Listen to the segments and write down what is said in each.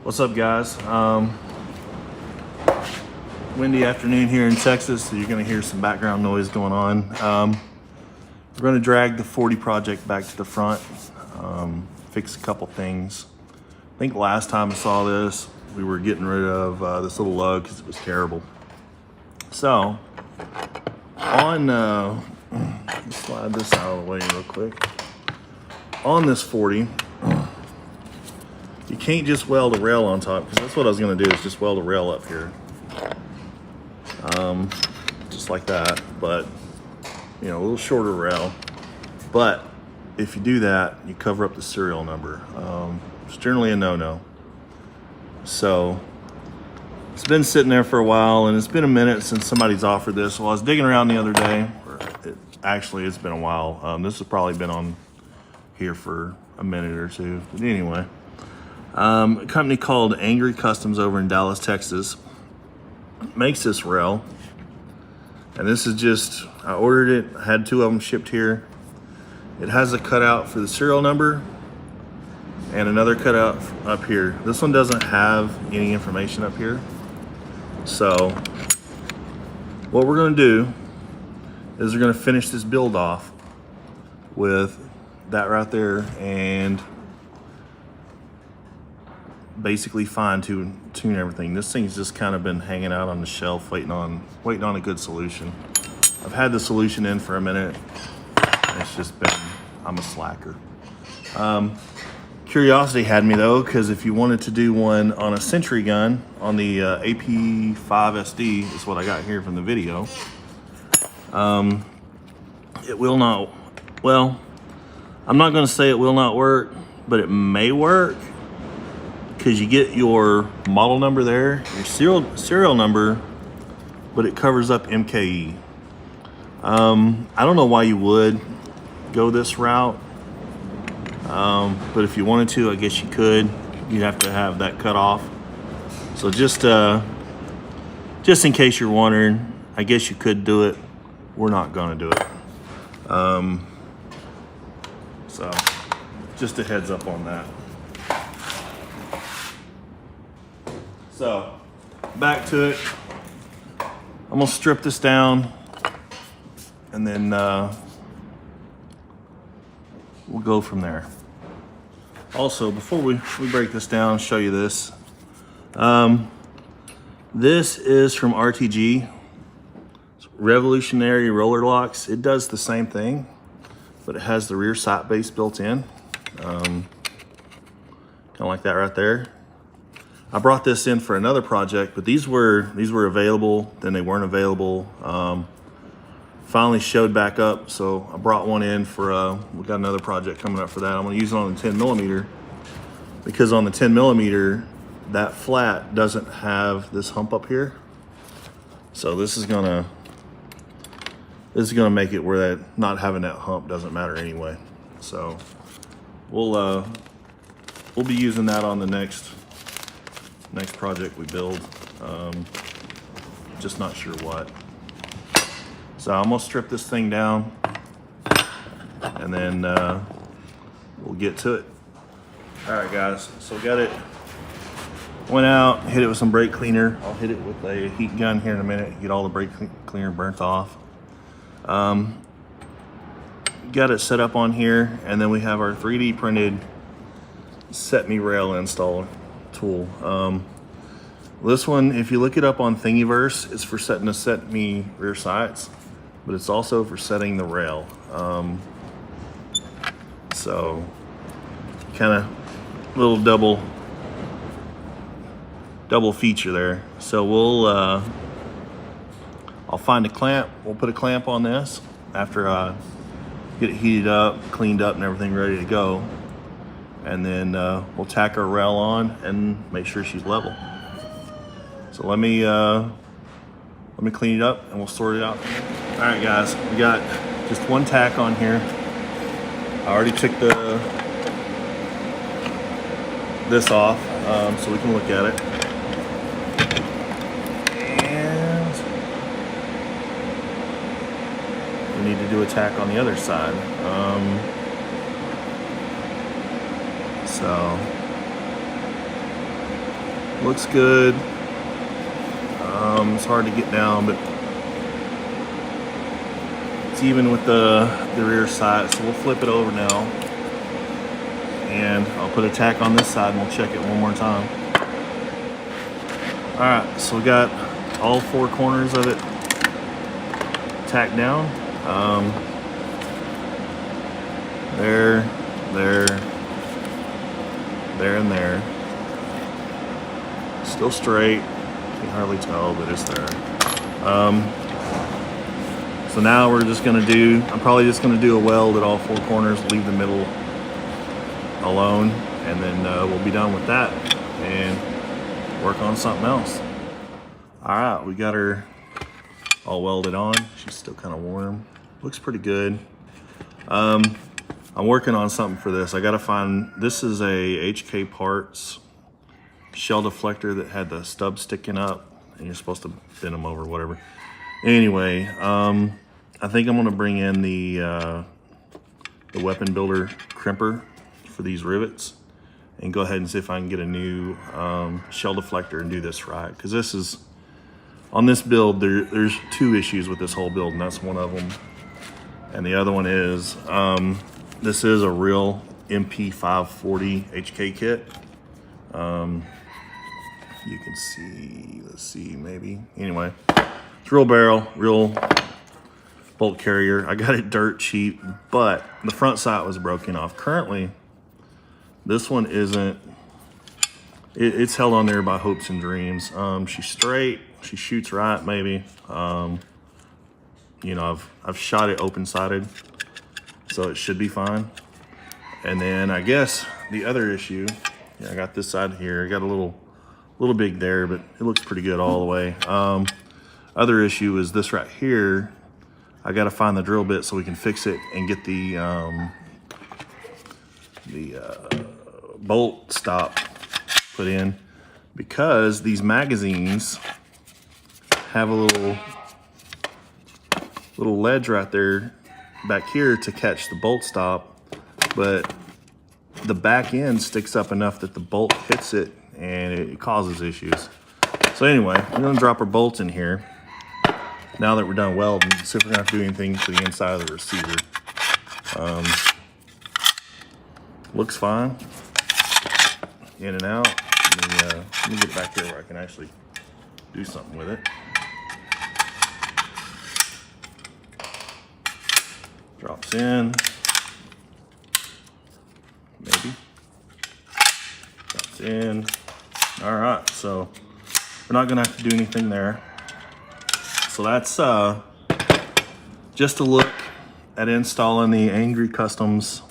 What's up, guys? Windy afternoon here in Texas, so you're going to hear some background noise going on. We're going to drag the 40 project back to the front, fix a couple things. I think last time I saw this, we were getting rid of this little lug because it was terrible. So, let's slide this out of the way real quick. On this 40, you can't just weld a rail on top, because that's what I was going to do, is just weld a rail up here. Just like that, but you know, a little shorter rail. But if you do that, you cover up the serial number. It's generally a no-no. So it's been sitting there for a while, and it's been a minute since somebody's offered this. Well, I was digging around the other day. It's been a while. This has probably been on here for a minute or two. But anyway, a company called Angry Customs over in Dallas, Texas, makes this rail. And this is just, I ordered it, I had two of them shipped here. It has a cutout for the serial number and another cutout up here. This one doesn't have any information up here. So what we're gonna do is we're gonna finish this build off with that right there and basically fine tune everything. This thing's just kind of been hanging out on the shelf waiting on a good solution. I've had the solution in for a minute, and it's just been, I'm a slacker. Curiosity had me though, because if you wanted to do one on a Century gun on the Mp5 SD, is what I got here from the video, it will not, well, I'm not going to say it will not work, but it may work, because you get your model number there, your serial number, but it covers up MKE. I don't know why you would go this route, but if you wanted to, I guess you could. You'd have to have that cut off. So just in case you're wondering, I guess you could do it. We're not gonna do it. So just a heads up on that. So, back to it. I'm gonna strip this down, and then we'll go from there. Also, before we break this down, show you this. This is from RTG. It's Revolutionary Roller Locks. It does the same thing, but it has the rear sight base built in. Kind of like that right there. I brought this in for another project, but these were available, then they weren't available. Finally showed back up, so I brought one in for, we got another project coming up for that. I'm gonna use it on the 10 millimeter, because on the 10 millimeter, that flat doesn't have this hump up here. So this is gonna make it where that not having that hump doesn't matter anyway. So we'll be using that on the next project we build. Just not sure what. So I'm gonna strip this thing down, and then we'll get to it. All right, guys, so got it, went out, hit it with some brake cleaner. I'll hit it with a heat gun here in a minute, get all the brake cleaner burnt off. Got it set up on here, and then we have our 3D printed set me rail install tool. This one, if you look it up on Thingiverse, it's for setting the set me rear sights, but it's also for setting the rail. So kind of little double feature there. So I'll find a clamp. We'll put a clamp on this after I get it heated up, cleaned up, and everything ready to go. And then we'll tack our rail on and make sure she's level. So let me clean it up and we'll sort it out. All right, guys, we got just one tack on here. I already took this off, so we can look at it. And we need to do a tack on the other side. So Looks good. It's hard to get down, but it's even with the rear side. So we'll flip it over now, and I'll put a tack on this side and we'll check it one more time. All right, so we got all 4 corners of it tacked down. There, and there. Still straight. You can hardly tell, but it's there. So now we're just gonna I'm probably just gonna do a weld at all 4 corners, leave the middle alone, and then we'll be done with that and work on something else. All right, we got her all welded on. She's still kind of warm. Looks pretty good. I'm working on something for this. I gotta find, this is a HK Parts shell deflector that had the stub sticking up, and you're supposed to bend them over, whatever. Anyway, I think I'm gonna bring in the weapon builder crimper for these rivets and go ahead and see if I can get a new shell deflector and do this right. Because this is, on this build, there's 2 issues with this whole build, and that's one of them. And the other one is, this is a real Mp5 40 HK kit. You can see, let's see, maybe. Anyway, it's real barrel, real bolt carrier. I got it dirt cheap, but the front sight was broken off. Currently, this one isn't, it's held on there by hopes and dreams. She's straight, she shoots right, maybe. You know, I've shot it open-sided, so it should be fine. And then I guess the other issue, yeah, I got this side here. I got a little big there, but it looks pretty good all the way. Other issue is this right here. I got to find the drill bit so we can fix it and get the bolt stop put in, because these magazines have a little ledge right there back here to catch the bolt stop, but the back end sticks up enough that the bolt hits it and it causes issues. So anyway, we're gonna drop our bolts in here now that we're done welding, see if we're gonna have to do anything to the inside of the receiver. Looks fine, in and out. Let me get it back here where I can actually do something with it. Drops in, maybe. Drops in. All right, so we're not gonna have to do anything there. So that's just a look at installing the Angry Customs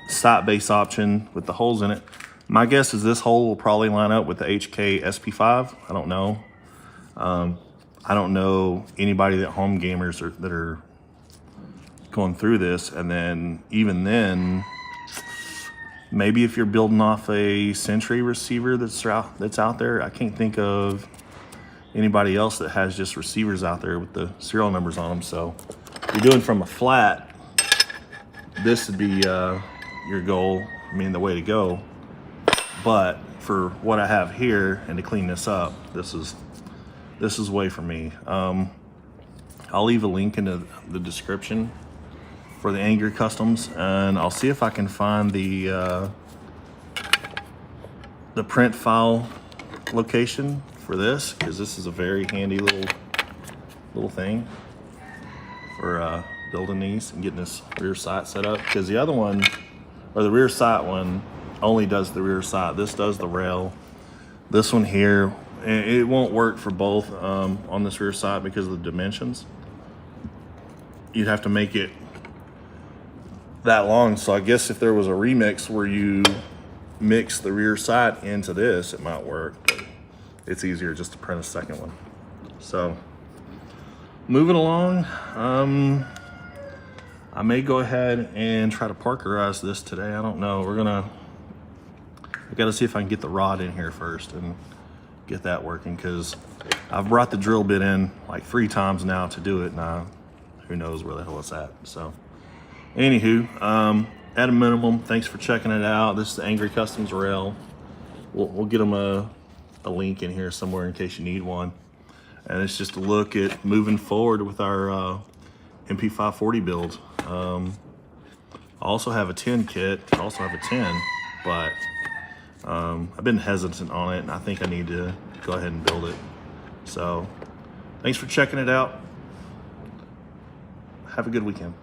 sight base option with the holes in it. My guess is this hole will probably line up with the HK SP5. I don't know. I don't know anybody that home gamers that are going through this. And then even then, maybe if you're building off a Sentry receiver that's out there, I can't think of anybody else that has just receivers out there with the serial numbers on them. So if you're doing from a flat, this would be your goal. I mean, the way to go. But for what I have here and to clean this up, this is way for me. I'll leave a link in the description for the Angry Customs, and I'll see if I can find the print file location for this, because this is a very handy little thing for building these and getting this rear sight set up. Because the other one, or the rear sight one, only does the rear sight. This does the rail. This one here, it won't work for both on this rear sight because of the dimensions. You'd have to make it that long. So I guess if there was a remix where you mix the rear sight into this, it might work, but it's easier just to print a second one. So moving along, I may go ahead and try to parkerize this today. I don't know. I gotta see if I can get the rod in here first and get that working, because I've brought the drill bit in like 3 times now to do it, and who knows where the hell it's at. So anywho, at a minimum, thanks for checking it out. This is the Angry Customs rail. we'll get them a link in here somewhere in case you need one. And it's just a look at moving forward with our Mp5 40 build. I also have a 10 kit, I also have a 10, but I've been hesitant on it, and I think I need to go ahead and build it. So thanks for checking it out. Have a good weekend.